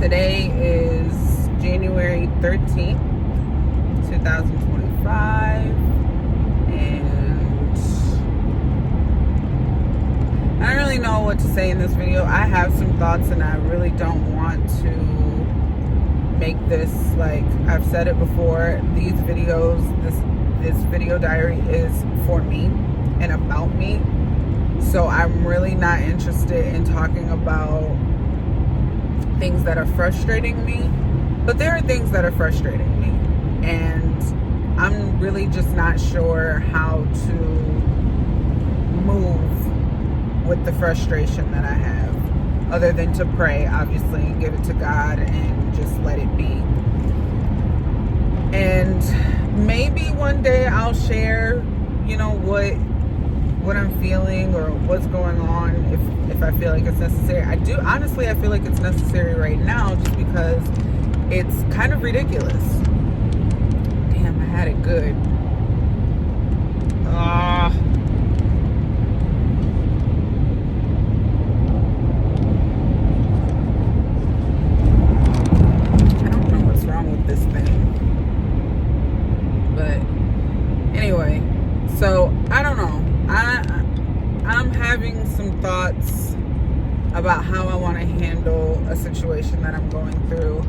Today is January 13th, 2025, and I don't really know what to say in this video. I have some thoughts and I really don't want to make this, like I've said it before, these videos, this video diary is for me and about me. So I'm really not interested in talking about things that are frustrating me, but there are things that are frustrating me, and I'm really just not sure how to move with the frustration that I have, other than to pray, obviously, and give it to God and just let it be. And maybe one day I'll share, what I'm feeling or what's going on if I feel like it's necessary. I feel like it's necessary right now just because it's kind of ridiculous. Damn, I had it good. I don't know what's wrong with this thing. But anyway, so I don't know. I'm having some thoughts about how I want to handle a situation that I'm going through.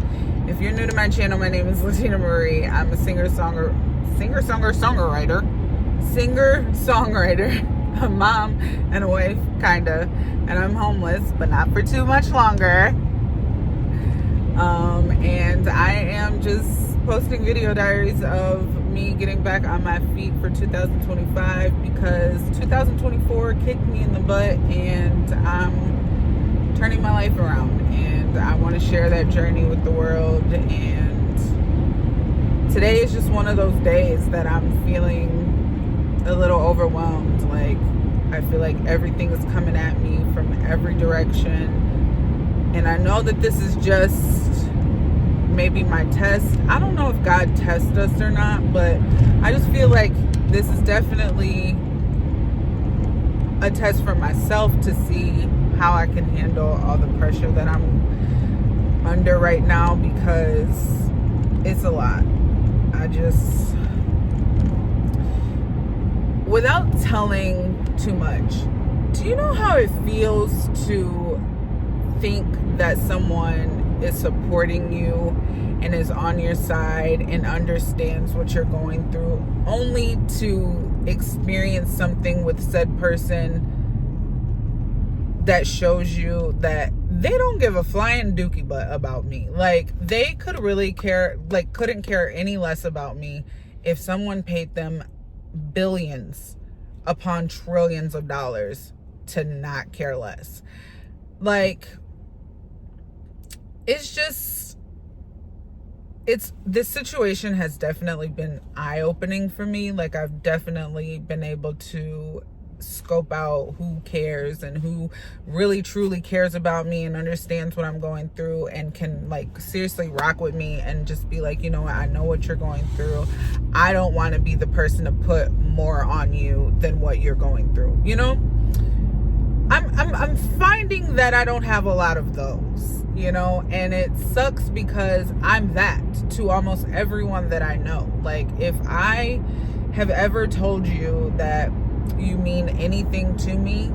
If you're new to my channel, my name is Latina Marie. I'm a singer-songwriter, a mom and a wife, kinda, and I'm homeless, but not for too much longer. And I am just posting video diaries of me getting back on my feet for 2025 because 2024 kicked me in the butt, and I'm turning my life around, and I want to share that journey with the world. And today is just one of those days that I'm feeling a little overwhelmed. Like, I feel like everything is coming at me from every direction, and I know that this is just maybe my test. I don't know if God tests us or not, but I just feel like this is definitely a test for myself to see how I can handle all the pressure that I'm under right now, because it's a lot. Without telling too much, do you know how it feels to think that someone is supporting you and is on your side and understands what you're going through, only to experience something with said person that shows you that they don't give a flying dookie butt about me? Like, they could really care, like couldn't care any less about me if someone paid them billions upon trillions of dollars to not care less. Like, this situation has definitely been eye-opening for me. Like, I've definitely been able to scope out who cares and who really truly cares about me and understands what I'm going through and can, like, seriously rock with me and just be like, you know what, I know what you're going through. I don't want to be the person to put more on you than what you're going through, I'm finding that I don't have a lot of those, and it sucks because I'm that to almost everyone that I know. Like, if I have ever told you that you mean anything to me,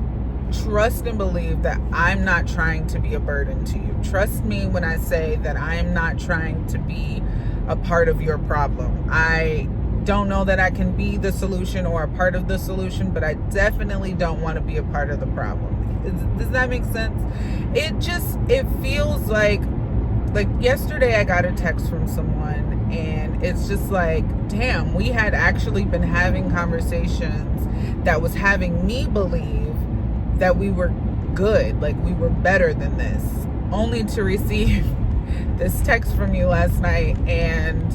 trust and believe that I'm not trying to be a burden to you. Trust me when I say that I am not trying to be a part of your problem. I don't know that I can be the solution or a part of the solution, but I definitely don't want to be a part of the problem. Does that make sense? It feels like yesterday I got a text from someone, and it's just like, damn, we had actually been having conversations that was having me believe that we were good, like we were better than this, only to receive this text from you last night, and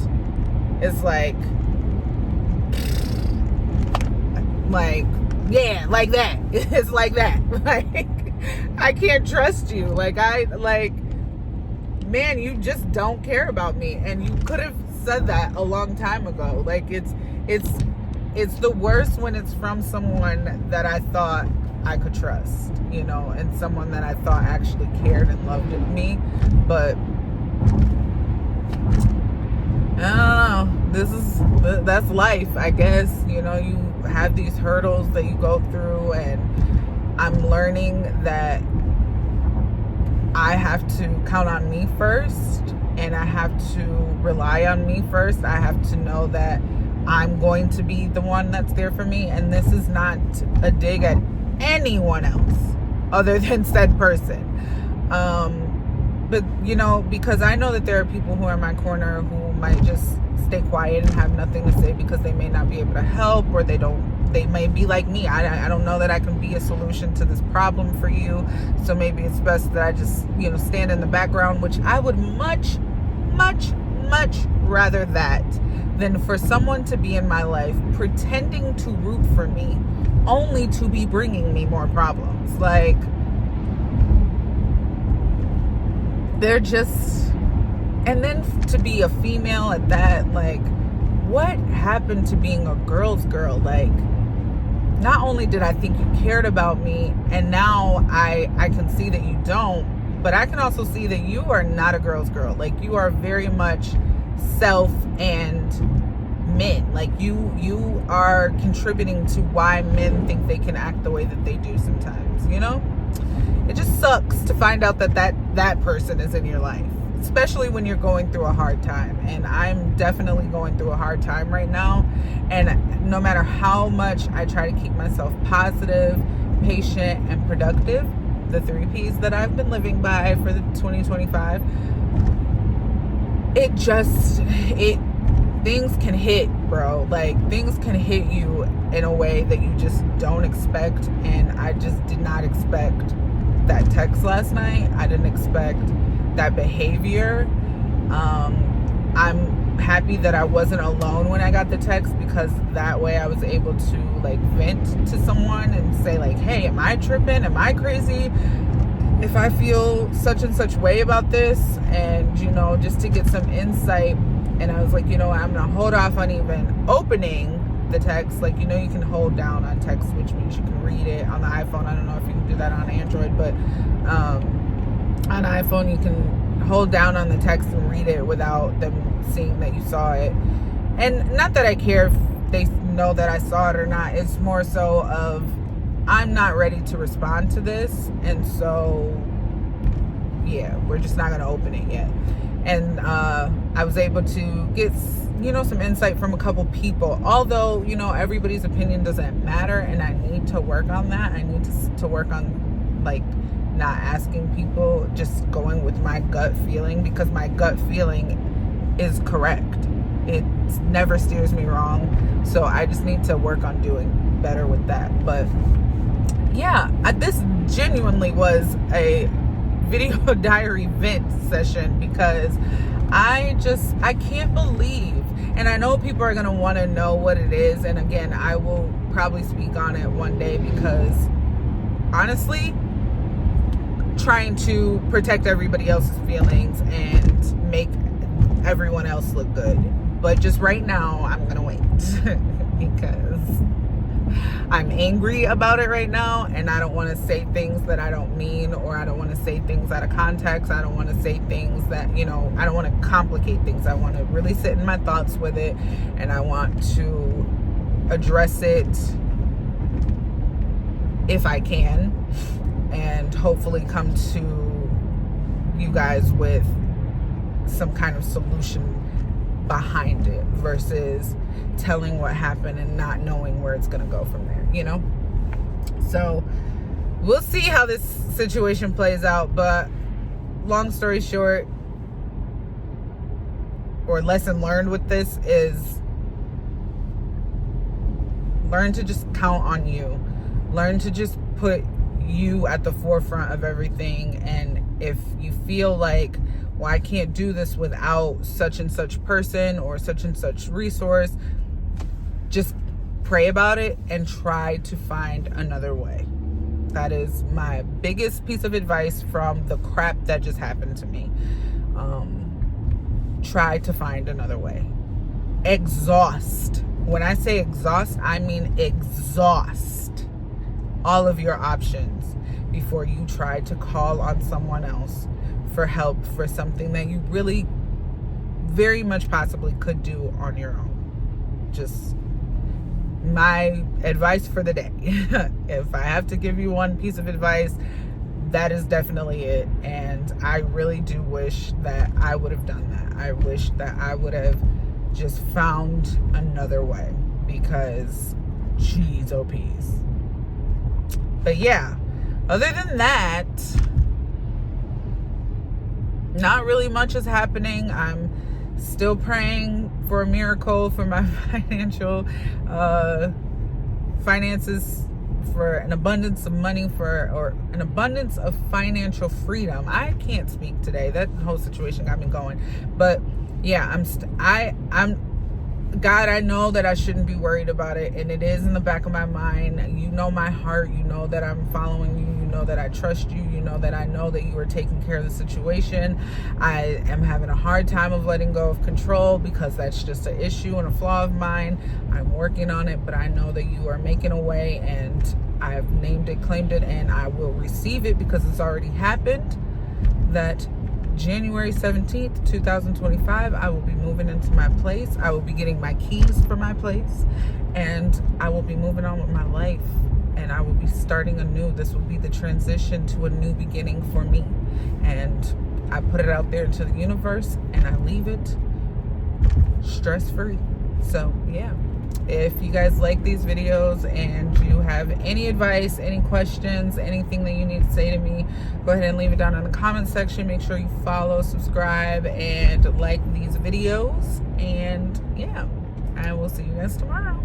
it's like yeah, like that. It's like that. Like, I can't trust you. Man, you just don't care about me, and you could have said that a long time ago. Like, it's the worst when it's from someone that I thought I could trust, and someone that I thought actually cared and loved me. But I don't know. That's life, I guess. You know, you have these hurdles that you go through, and I'm learning that I have to count on me first, and I have to rely on me first. I have to know that I'm going to be the one that's there for me, and this is not a dig at anyone else other than said person. But you know, because I know that there are people who are in my corner who might just stay quiet and have nothing to say because they may not be able to help, or they may be like me. I don't know that I can be a solution to this problem for you. So maybe it's best that I just, you know, stand in the background, which I would much, much, much rather that than for someone to be in my life pretending to root for me only to be bringing me more problems. Like, they're just, and then to be a female at that, like, what happened to being a girl's girl? Like, not only did I think you cared about me, and now I can see that you don't, but I can also see that you are not a girl's girl. Like, you are very much self and men. Like, you are contributing to why men think they can act the way that they do sometimes, you know? It just sucks to find out that person is in your life, especially when you're going through a hard time. And I'm definitely going through a hard time right now. And no matter how much I try to keep myself positive, patient, and productive, the 3 P's that I've been living by for the 2025, things can hit, bro. Like, things can hit you in a way that you just don't expect. And I just did not expect that text last night. I didn't expect that behavior. I'm happy that I wasn't alone when I got the text, because that way I was able to like vent to someone and say like, hey, am I tripping? Am I crazy? If I feel such and such way about this, and you know, just to get some insight. And I was like, you know, I'm gonna hold off on even opening the text. Like, you know, you can hold down on text, which means you can read it on the iPhone. I don't know if you can do that on Android, but on iPhone you can hold down on the text and read it without them seeing that you saw it. And not that I care if they know that I saw it or not. It's more so of, I'm not ready to respond to this, and so yeah, we're just not gonna open it yet. And I was able to get, you know, some insight from a couple people, although, you know, everybody's opinion doesn't matter, and I need to work on that. I need to work on like not asking people, just going with my gut feeling, because my gut feeling is correct. It never steers me wrong. So I just need to work on doing better with that. But yeah, this genuinely was a video diary vent session, because I can't believe, and I know people are going to want to know what it is. And again, I will probably speak on it one day, because honestly, trying to protect everybody else's feelings and make everyone else look good. But just right now, I'm going to wait because I'm angry about it right now, and I don't want to say things that I don't mean, or I don't want to say things out of context. I don't want to say things that, you know, I don't want to complicate things. I want to really sit in my thoughts with it, and I want to address it if I can, and hopefully come to you guys with some kind of solution behind it, versus telling what happened and not knowing where it's going to go from there, you know? So we'll see how this situation plays out. But long story short, or lesson learned with this, is learn to just count on you. Learn to just put you at the forefront of everything. And if you feel like, well, I can't do this without such and such person or such and such resource, just pray about it and try to find another way. That is my biggest piece of advice from the crap that just happened to me. Try to find another way. Exhaust. When I say exhaust, I mean exhaust all of your options before you try to call on someone else for help for something that you really very much possibly could do on your own. Just my advice for the day. If I have to give you one piece of advice, that is definitely it. And I really do wish that I would have done that. I wish that I would have just found another way, because geez, oh peas. But yeah, other than that, not really much is happening. I'm still praying for a miracle for my finances, for an abundance of money, or an abundance of financial freedom. I can't speak today. That whole situation got me going. But yeah, I'm God, I know that I shouldn't be worried about it, and it is in the back of my mind. You know my heart. You know that I'm following you. You know that I trust you. You know that I know that you are taking care of the situation. I am having a hard time of letting go of control, because that's just an issue and a flaw of mine. I'm working on it, but I know that you are making a way, and I have named it, claimed it, and I will receive it, because it's already happened. That January 17th, 2025, I will be moving into my place. I will be getting my keys for my place, and I will be moving on with my life, and I will be starting anew. This will be the transition to a new beginning for me. And I put it out there into the universe, and I leave it stress-free. So yeah, if you guys like these videos and you have any advice, any questions, anything that you need to say to me, go ahead and leave it down in the comment section. Make sure you follow, subscribe, and like these videos. And yeah, I will see you guys tomorrow.